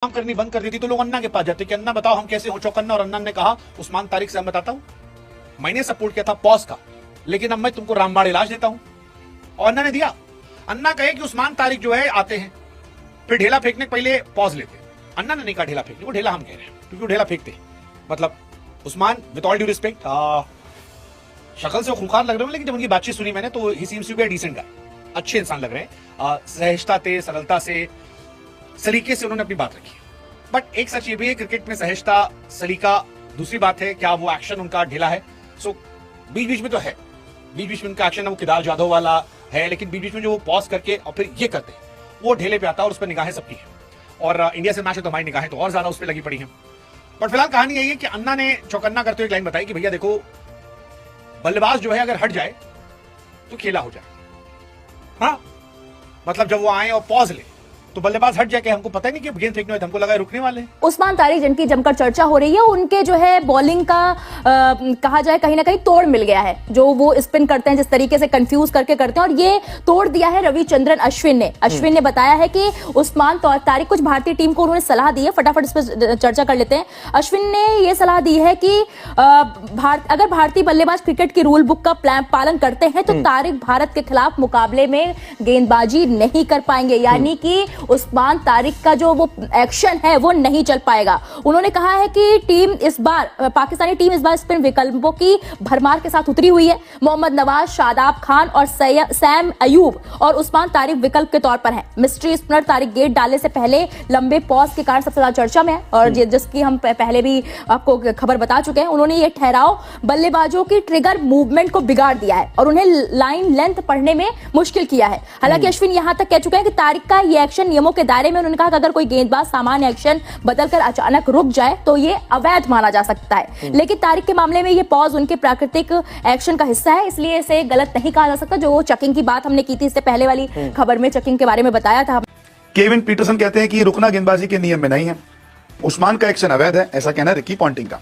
काम करनी बंद कर दी थी तो लोग अन्ना के पास जाते कि अन्ना बताओ हम कैसे हो चौकन्ना, और अन्ना ने कहा उस्मान तारिक से मैं बताता हूं, मैंने सपोर्ट किया था पॉज का, लेकिन अब मैं तुमको रामबाण इलाज देता हूं, और अन्ना ने दिया। अन्ना कहे कि उस्मान तारिक जो है आते हैं, फिर ढेला फेंकने के पहले पॉज लेते। अन्ना ने नहीं कहा ढेला फेंकने को, ढेला हम कह रहे हैं क्योंकि वो ढेला फेंकते। मतलब Usman with all due respect, शक्ल से वो खूंखार लग रहे हैं, लेकिन जब उनकी बातचीत सुनी मैंने तो he seems to be a decent guy, अच्छे इंसान लग रहे हैं। सहजता से, सरलता से, सलीके से उन्होंने अपनी बात रखी। बट एक सच ये भी है, क्रिकेट में सहजता, सलीका दूसरी बात है, क्या वो एक्शन उनका ढीला है। सो बीच बीच में तो है, बीच बीच में उनका एक्शन है वो केदार जाधव वाला है, लेकिन बीच बीच में जो वो पॉज करके और फिर ये करते हैं वो ढेले पे आता है और उस पर निगाहें सबकी है। और इंडिया से मैच है तो हमारी निगाहें तो और ज्यादा उस पर लगी पड़ी हैं। बट फिलहाल कहानी यही है कि अन्ना ने चौकन्ना करते हुए एक लाइन बताई कि भैया देखो, बल्लेबाज जो है अगर हट जाए तो खेला हो जाए। हाँ, मतलब जब वो आए और पॉज ले तो बल्लेबाज हट जाए, हमको पता ही नहीं कि गेंद फेंकने वाले, हमको लगा रुकने वाले हैं। उस्मान तारिक जिनकी जमकर चर्चा हो रही है, उनके जो है बॉलिंग का कहा जाए कहीं ना कहीं तोड़ मिल गया है। जो वो स्पिन करते हैं जिस तरीके से कंफ्यूज करके करते हैं, और ये तोड़ दिया है रविचंद्रन अश्विन ने। अश्विन ने बताया है कि उस्मान तारिक, कुछ भारतीय टीम को उन्होंने सलाह दी है, फटाफट इस पर चर्चा कर लेते हैं। अश्विन ने यह सलाह दी है कि अगर भारतीय बल्लेबाज क्रिकेट की रूल बुक का पालन करते हैं तो तारिक भारत के खिलाफ मुकाबले में गेंदबाजी नहीं कर पाएंगे, यानी कि उस्मान तारिक का जो वो एक्शन है वो नहीं चल पाएगा। उन्होंने कहा है कि टीम इस बार, पाकिस्तानी टीम इस बार स्पिन विकल्पों की भरमार के साथ उतरी हुई है। मोहम्मद नवाज, शादाब खान और सैम अयूब और उस्मान तारिक विकल्प के तौर पर हैं। मिस्ट्री स्पिनर तारिक गेट डालने से पहले लंबे पॉज के कारण सबसे ज्यादा चर्चा में है, और जिसकी हम पहले भी आपको खबर बता चुके हैं। उन्होंने ये ठहराव बल्लेबाजों की ट्रिगर मूवमेंट को बिगाड़ दिया है और उन्हें लाइन लेंथ पढ़ने में मुश्किल किया है। हालांकि अश्विन यहां तक कह चुके हैं कि तारिक का ये एक्शन नियमों के दायरे में, उन्होंने कहा कि अगर कोई गेंदबाज सामान्य एक्शन बदलकर अचानक रुक जाए तो ये अवैध माना जा सकता है। लेकिन तारिक के मामले में ये पॉज उनके प्राकृतिक एक्शन का हिस्सा है, इसलिए इसे गलत नहीं कहा जा सकता। जो चेकिंग की बात हमने की थी इससे पहले वाली खबर में चेकिंग के बारे में बताया था। केविन पीटरसन कहते हैं कि रुकना गेंदबाजी के नियम में नहीं है, उस्मान का एक्शन अवैध है, ऐसा कहना है रिकी पॉन्टिंग का।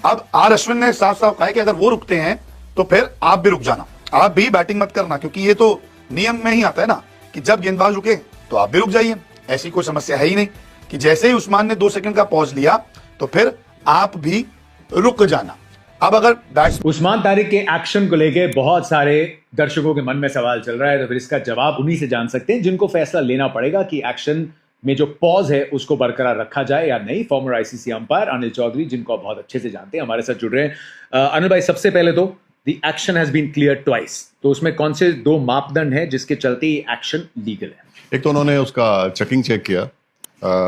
अब आर अश्विन ने साफ साफ कहा कि अगर वो रुकते हैं तो फिर आप भी रुक जाना, आप भी बैटिंग मत करना, क्योंकि ये तो नियम में ही आता है ना कि जब गेंदबाज रुके तो आप भी रुक जाइए। ऐसी कोई समस्या है ही नहीं कि जैसे ही उस्मान ने 2 सेकंड का पॉज लिया तो फिर आप भी रुक जाना। अब अगर उस्मान तारिक के एक्शन को लेके बहुत सारे दर्शकों के मन में सवाल चल रहा है, तो फिर इसका जवाब उन्हीं से जान सकते हैं जिनको फैसला लेना पड़ेगा कि एक्शन में जो पॉज है उसको बरकरार रखा जाए या नहीं। Former ICC umpire Anil Chaudhary, जिनको आप बहुत अच्छे से जानते हैं, हमारे साथ जुड़ रहे हैं। अनिल भाई, सबसे पहले तो the action has been clear twice, तो उसमें कौन से 2 मापदंड हैं जिसके चलते एक्शन लीगल है? एक तो उन्होंने उसका चेकिंग चेक किया,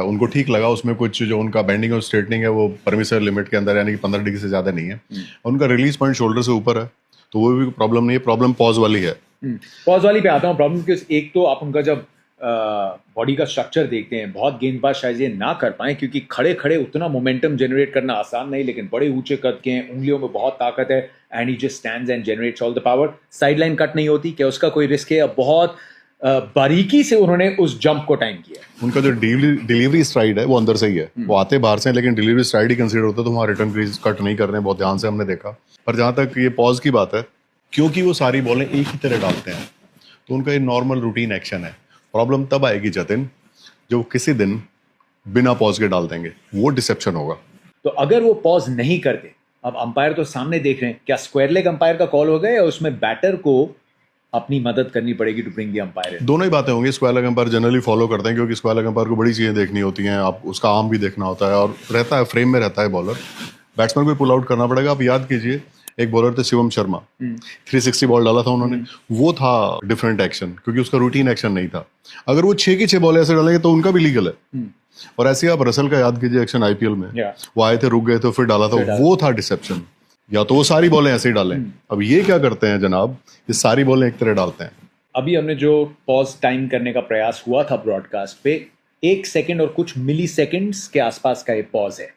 उनको ठीक लगा, उसमें कुछ जो उनका बेंडिंग और स्ट्रेटनिंग है वो परमिसिबल लिमिट के अंदर, यानी कि 15 डिग्री से ज्यादा नहीं है। उनका रिलीज पॉइंट शोल्डर से ऊपर है, तो वो भी प्रॉब्लम नहीं है। प्रॉब्लम पॉज वाली है। पॉज वाली पे आता हूँ। प्रॉब्लम क्योंकि एक तो आप उनका जब बॉडी का स्ट्रक्चर देखते हैं, बहुत गेंदबाज शायद ये ना कर पाए क्योंकि खड़े खड़े उतना मोमेंटम जनरेट करना आसान नहीं, लेकिन बड़े ऊंचे कद के हैं, उंगलियों में बहुत ताकत है, and he just stands and generates all the power. Side line cut नहीं होती, क्या उसका कोई रिस्क है? अब बहुत बारीकी से उन्होंने उस जंप को टाइम किया। उनका जो डिलीवरी स्ट्राइड है वो अंदर से ही है, वो आते बाहर से, लेकिन डिलीवरी स्ट्राइड ही कंसीडर होता है, तो वहाँ रिटर्न क्रीज कट नहीं कर रहे हैं, बहुत ध्यान से हमने देखा। पर जहाँ तक ये पॉज की बात है, क्योंकि वो सारी बॉलें एक ही तरह डालते हैं, तो उनका ये नॉर्मल रूटीन एक्शन है। प्रॉब्लम तब आएगी जतिन, जो किसी दिन बिना पॉज के डाल देंगे, वो डिसेप्शन होगा। तो अगर वो पॉज नहीं करते, अब अंपायर तो सामने देख रहे हैं, क्या स्क्वायर लेग अंपायर का कॉल होगा या उसमें बैटर को अपनी मदद करनी पड़ेगी टू ब्रिंग द अंपायर? दोनों ही बातें होंगी। Square leg umpire generally follow करते हैं, क्योंकि स्क्वायर लेग अंपायर को बड़ी चीजें देखनी होती हैं, आप उसका आर्म भी देखना होता है, और रहता है फ्रेम में रहता है बॉलर। बैट्समैन को पुल आउट करना पड़ेगा। आप याद कीजिए, एक बॉलर थे शिवम शर्मा, 360 बॉल डाला था उन्होंने, वो था डिफरेंट एक्शन, क्योंकि उसका रूटीन एक्शन नहीं था। अगर वो 6 की 6 बॉल ऐसे डालेंगे तो उनका भी लीगल है। और ऐसे आप रसल का याद कीजिए एक्शन आईपीएल में, वो आए थे, रुक गए थे, फिर डाला था, वो था डिसेप्शन। या तो वो सारी बॉलें ऐसे ही डालें। अब ये क्या करते हैं जनाब, ये सारी बॉलें एक तरह डालते हैं। अभी हमने जो पॉज टाइम करने का प्रयास हुआ था ब्रॉडकास्ट पे, 1 सेकंड और कुछ मिली सेकेंड्स के आसपास का ये पॉज है।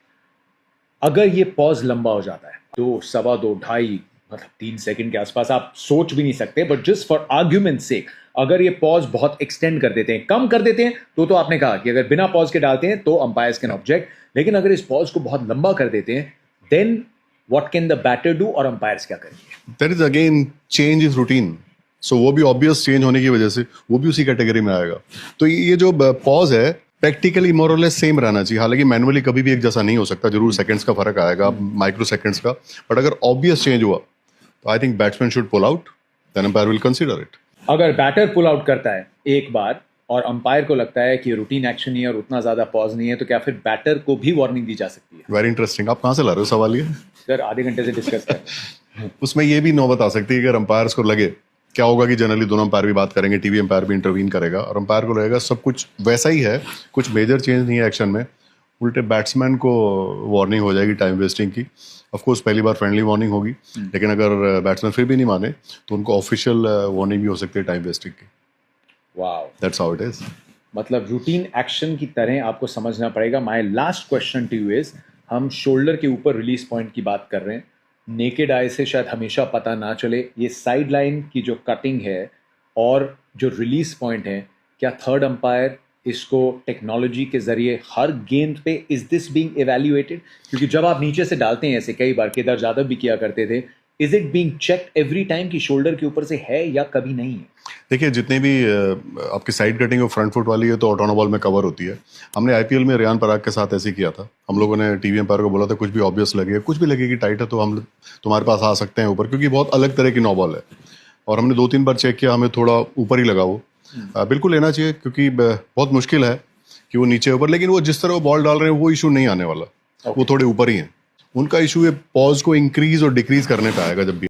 अगर ये पॉज लंबा हो जाता है 2, सवा 2, 2.5, मतलब 3 सेकंड के आसपास, आप सोच भी नहीं सकते। But just for argument sake, अगर ये पॉज बहुत एक्सटेंड कर देते हैं, कम कर देते हैं, तो आपने कहा कि अगर बिना पॉज के डालते हैं तो अंपायर्स कैन ऑब्जेक्ट। लेकिन अगर इस पॉज को बहुत लंबा कर देते हैं, then what can the batter do, और अंपायर्स क्या करेंगे? That is again change is routine. So वो भी ऑब्वियस चेंज होने की वजह से वो भी उसी कैटेगरी में आएगा। तो ये जो पॉज है प्रैक्टिकली मोरलेस सेम रहना चाहिए। हालांकि मैनुअली कभी भी एक जैसा नहीं हो सकता, जरूर सेकंड्स का फर्क आएगा, माइक्रो सेकंड्स का, बट अगर ऑब्वियस चेंज हुआ तो I think batsman should pull out, then umpire will consider it. अगर बैटर पुल आउट करता है एक बार और अंपायर को लगता है कि रूटीन एक्शन नहीं है और उतना ज्यादा पॉज नहीं है, तो क्या फिर बैटर को भी वार्निंग दी जा सकती है? Very interesting. आप कहाँ से ला रहे हो सवाल ये? सर आधे घंटे से डिस्कस कर रहे हैं। उसमें ये भी नौबत आ सकती है कि अगर अंपायर्स को लगे, क्या होगा कि जनरली दोनों अंपायर भी बात करेंगे, टीवी अंपायर भी इंटरवीन करेगा और अंपायर को लगेगा सब कुछ वैसा ही है, कुछ मेजर चेंज नहीं है एक्शन में, उल्टे बैट्समैन को वार्निंग हो जाएगी टाइम वेस्टिंग की। ऑफ कोर्स पहली बार फ्रेंडली वार्निंग होगी, लेकिन अगर बैट्समैन फिर भी नहीं माने तो उनको ऑफिशियल वार्निंग भी हो सकती है टाइम वेस्टिंग की। Wow, that's how it is. मतलब रूटीन एक्शन की तरह आपको समझना पड़ेगा। My last question to you is, हम शोल्डर के ऊपर रिलीज पॉइंट की बात कर रहे हैं, नेकेड आई से शायद हमेशा पता ना चले, ये साइड लाइन की जो कटिंग है और जो रिलीज पॉइंट है, क्या थर्ड अंपायर इसको टेक्नोलॉजी के जरिए हर गेंद पे इज दिस बीइंग इवैल्यूएटेड? क्योंकि जब आप नीचे से डालते हैं ऐसे, कई बार केदार जाधव भी किया करते थे, is it being checked every time कि शोल्डर के ऊपर से है या कभी नहीं है? देखिए, जितने भी आपकी साइड कटिंग और फ्रंट फुट वाली है तो ऑटोनो बॉल में कवर होती है। हमने आईपीएल में रियान पराग के साथ ऐसे किया था। हम लोगों ने टीवी एम्पायर को बोला था कुछ भी ऑब्वियस लगे, कुछ भी लगे कि टाइट है तो हम तुम्हारे पास आ सकते हैं ऊपर, क्योंकि बहुत अलग तरह की नो बॉल है। और हमने 2-3 बार चेक किया, हमें थोड़ा ऊपर ही लगा वो। बिल्कुल लेना चाहिए, क्योंकि बहुत मुश्किल है कि वो नीचे ऊपर, लेकिन वो जिस तरह वो बॉल डाल रहे हैं वो इशू नहीं आने वाला, वो थोड़े ऊपर ही है। उनका इशू है पॉज को इंक्रीज और डिक्रीज करने पे आएगा जब भी